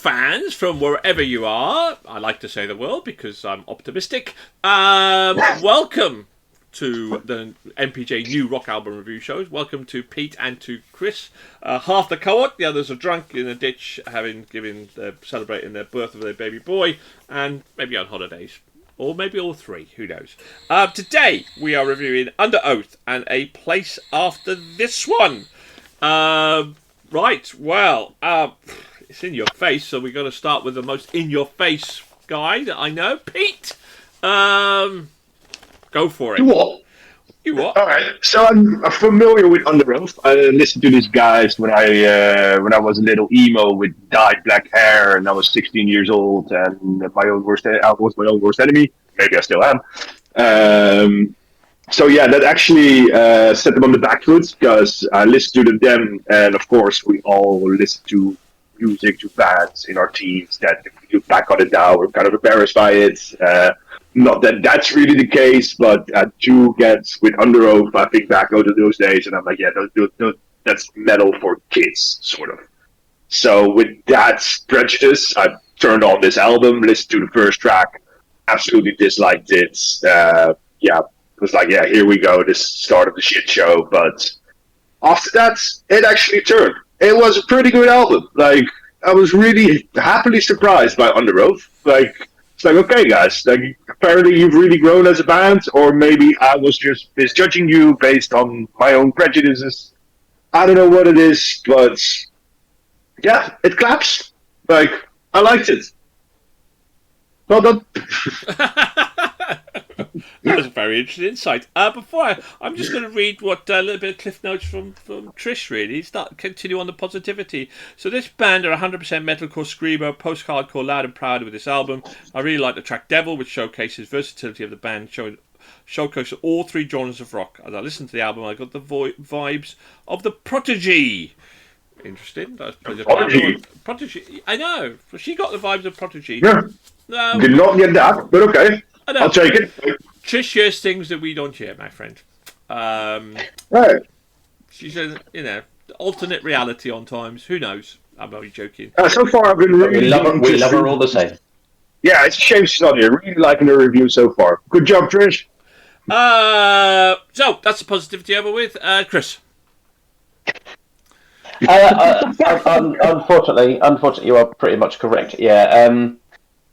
fans from wherever you are, I like to say the world because I'm optimistic, welcome to the MPJ new rock album review shows. Welcome to Pete and to Chris. Half the cohort, the others are drunk in a ditch, celebrating the birth of their baby boy, and maybe on holidays. Or maybe all three, who knows. Today, we are reviewing Underoath and A Place After This One. Right, well, it's in your face, so we've got to start with the most in-your-face guy that I know. Pete! Go for it. You what? All right. So I'm familiar with Underoath. I listened to these guys when I was a little emo with dyed black hair, and I was 16 years old, and I was my own worst enemy. Maybe I still am. So yeah, that actually set them on the back foot because I listened to them, and of course we all listen to music, to bands in our teens that if we look back on it now, we're kind of embarrassed by it. Not that that's really the case, but I do get with Underoath, I think back over those days, and I'm like, yeah, that's metal for kids, sort of. So with that prejudice, I turned on this album, listened to the first track, absolutely disliked it. It was like, yeah, here we go, this start of the shit show. But after that, it actually turned. It was a pretty good album. Like, I was really happily surprised by Underoath. Like, it's like, okay, guys, like, apparently you've really grown as a band, or maybe I was just misjudging you based on my own prejudices. I don't know what it is, but yeah, it claps. Like, I liked it. Well done. That was a very interesting insight. I'm just going to read what a little bit of cliff notes from Trish, really. Continue on the positivity. So this band are 100% metalcore screamer, post-hardcore, loud and proud with this album. I really like the track Devil, which showcases versatility of the band, showcases all three genres of rock. As I listened to the album, I got the vibes of the Prodigy. Interesting. Prodigy. I know. She got the vibes of Prodigy. Yeah. Did not get that, but okay. I'll take it. Trish hears things that we don't hear, my friend. Right. She says, alternate reality on times. Who knows? I'm only joking. So far, I've been really... We love her all the same. Yeah, it's a shame she's not here. Really liking her review so far. Good job, Trish. So, that's the positivity over with. Chris. Unfortunately, you are pretty much correct. Yeah.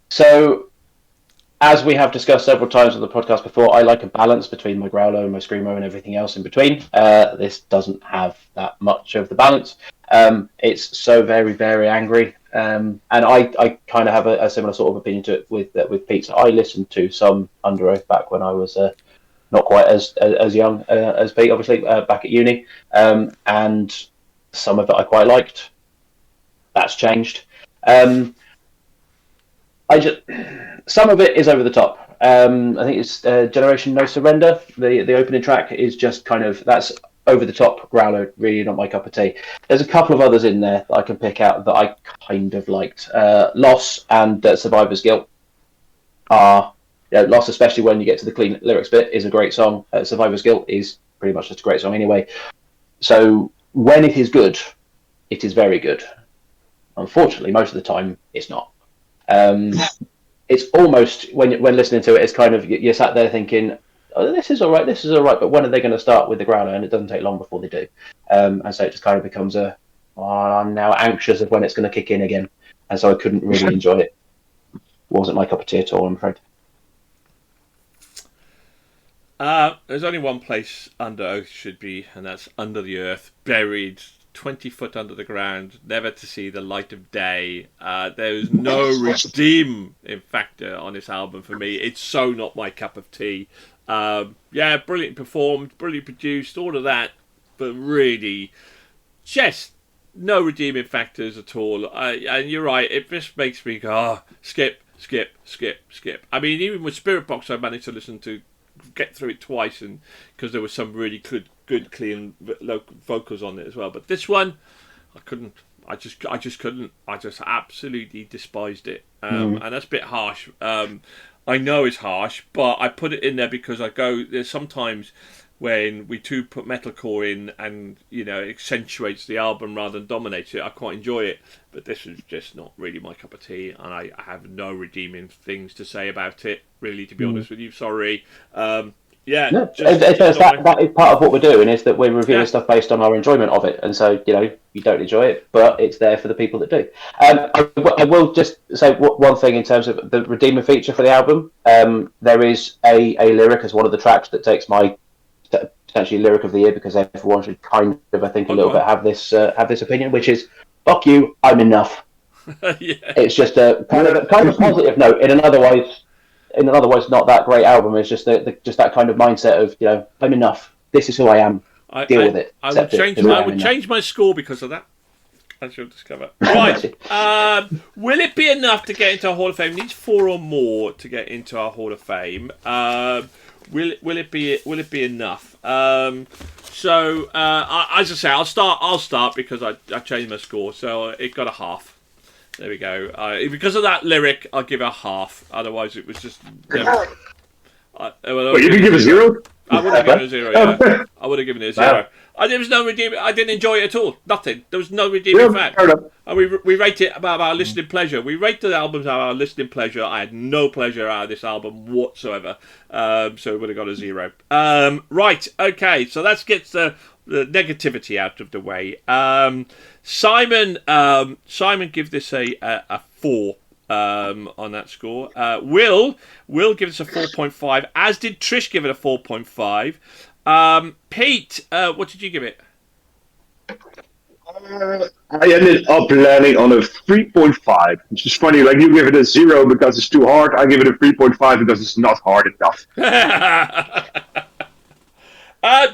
So, as we have discussed several times on the podcast before, I like a balance between my growler and my screamo and everything else in between. This doesn't have that much of the balance. It's so very, very angry. And I kind of have a similar sort of opinion to it with Pete. So I listened to some Underoath back when I was not quite as young as Pete, obviously, back at uni. And some of it I quite liked. That's changed. Some of it is over the top. I think it's Generation No Surrender. The opening track is just kind of, that's over the top growler, really not my cup of tea. There's a couple of others in there that I can pick out that I kind of liked. Loss and Survivor's Guilt are, Loss, especially when you get to the clean lyrics bit, is a great song. Survivor's Guilt is pretty much just a great song anyway. So when it is good, it is very good. Unfortunately, most of the time, it's not. It's almost, when listening to it, it's kind of, you're sat there thinking, oh, this is all right, but when are they going to start with the growler? And it doesn't take long before they do. And so it just kind of becomes I'm now anxious of when it's going to kick in again. And so I couldn't really enjoy it. Wasn't my cup of tea at all, I'm afraid. There's only one place Underoath should be, and that's under the earth, buried 20 foot under the ground, never to see the light of day. There's no redeem factor on this album for me. It's so not my cup of tea. Brilliant performed, brilliant produced, all of that, but really just no redeeming factors at all. And you're right, it just makes me go, skip. I mean, even with Spirit Box, I managed to get through it twice, and because there was some really good clean local vocals on it as well. But this one, I couldn't. I just couldn't. I just absolutely despised it, and that's a bit harsh. I know it's harsh, but I put it in there because there's sometimes when we do put metalcore in, and it accentuates the album rather than dominates it. I quite enjoy it, but this is just not really my cup of tea, and I have no redeeming things to say about it, really, to be honest with you. Sorry. That is part of what we're doing, is that we're reviewing stuff based on our enjoyment of it, and so you don't enjoy it, but it's there for the people that do. I will just say one thing in terms of the redeeming feature for the album. There is a lyric as one of the tracks that takes my potentially lyric of the year, because everyone should kind of, I think, a little bit have this opinion, which is "fuck you, I'm enough." It's just a kind of positive note in an otherwise not that great album. It's just that kind of mindset of I'm enough. This is who I am. Deal with it. I would change my score because of that. As you'll discover. Right. Will it be enough to get into our Hall of Fame? It needs 4 or more to get into our Hall of Fame. Will it be enough? So as I say, I'll start because I changed my score, so it got a half. There we go. Because of that lyric, I'll give it a half. Otherwise, it was just. Wait, you didn't give a 0? I would have given it a 0. Yeah, I would have given it a 0. There was no redeeming. I didn't enjoy it at all. Nothing. There was no redeeming fact. And we rate it about our listening pleasure. We rate the albums about our listening pleasure. I had no pleasure out of this album whatsoever. So we would have got a 0. Right. Okay. So that gets the negativity out of the way. Simon give this a 4 on that score. Will give us a 4.5, as did Trish give it a 4.5. Pete, what did you give it? I ended up landing on a 3.5, which is funny. Like, you give it a 0 because it's too hard. I give it a 3.5 because it's not hard enough.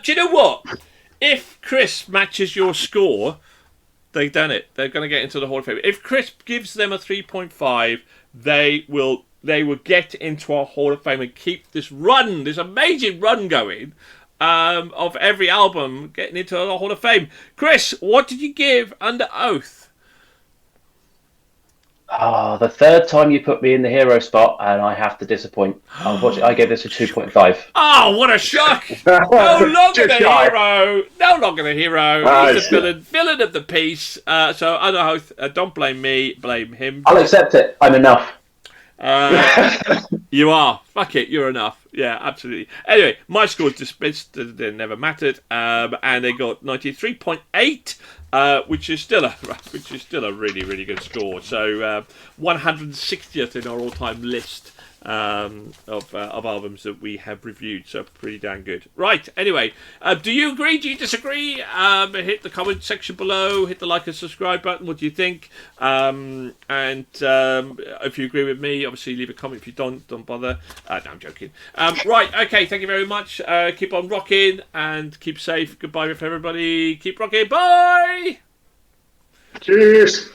Do you know what? If Chris matches your score, they've done it. They're going to get into the Hall of Fame. If Chris gives them a 3.5, they will get into our Hall of Fame and keep this amazing run going of every album getting into the Hall of Fame. Chris, what did you give Underoath? The third time you put me in the hero spot, and I have to disappoint. Unfortunately, I gave this a 2.5. Oh, what a shock! No longer the hero. No longer the hero. He's the villain of the piece. So Underoath, don't blame me. Blame him. I'll accept it. I'm enough. You are. Fuck it. You're enough. Yeah, absolutely. Anyway, my score was dismissed. They never mattered. And they got 93.8, which is still a really, really good score. So 160th in our all-time list of albums that we have reviewed. So pretty damn good. Right. Anyway, do you agree? Do you disagree? Hit the comment section below. Hit the like and subscribe button. What do you think? And if you agree with me, obviously leave a comment. If you don't bother. No, I'm joking. Right. Okay. Thank you very much. Keep on rocking and keep safe. Goodbye with everybody. Keep rocking. Bye. Cheers.